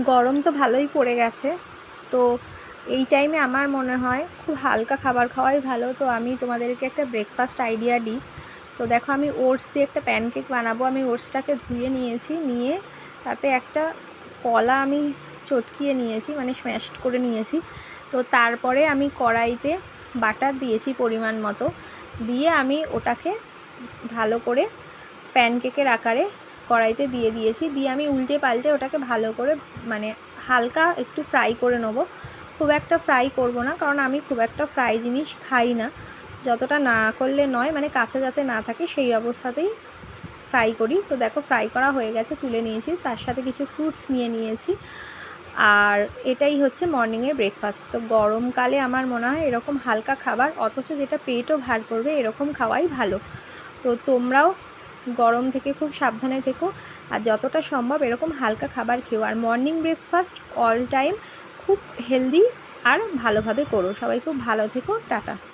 গরম তো ভালোই পড়ে গেছে, তো এই টাইমে আমার মনে হয় খুব হালকা খাবার খাওয়াই ভালো। তো আমি তোমাদেরকে একটা ব্রেকফাস্ট আইডিয়া দিই। তো দেখো, আমি ওটস দিয়ে একটা প্যানকেক বানাবো। আমি ওটসটাকে ধুয়ে নিয়েছি, নিয়ে তাতে একটা কলা আমি চটকিয়ে নিয়েছি, মানে স্ম্যাশড করে নিয়েছি। তো তারপরে আমি কড়াইতে বাটার দিয়েছি পরিমাণ মতো, দিয়ে আমি ওটাকে ভালো করে প্যানকেকের আকারে কড়াইতে দিয়ে দিয়েছি। দিয়ে আমি উল্টে পাল্টে ওটাকে ভালো করে মানে হালকা একটু ফ্রাই করে নেব। খুব একটা ফ্রাই করব না, কারণ আমি খুব একটা ফ্রাই জিনিস খাই না। যতটা না করলে নয়, মানে কাঁচা যাতে না থাকে সেই অবস্থাতেই ফ্রাই করি। তো দেখো, ফ্রাই করা হয়ে গেছে, তুলে নিয়েছি। তার সাথে কিছু ফ্রুটস নিয়ে নিয়েছি। আর এটাই হচ্ছে মর্নিংয়ের ব্রেকফাস্ট। তো গরমকালে আমার মনে হয় এরকম হালকা খাবার, অথচ যেটা পেটও ভার করবে, এরকম খাওয়াই ভালো। তো তোমরাও গরম থেকে খুব সাবধানে থেকো, আর যতটা সম্ভব এরকম হালকা খাবার খেও। আর মর্নিং ব্রেকফাস্ট অল টাইম খুব হেলদি আর ভালোভাবে করো। সবাই খুব ভালো থেকো, টাটা।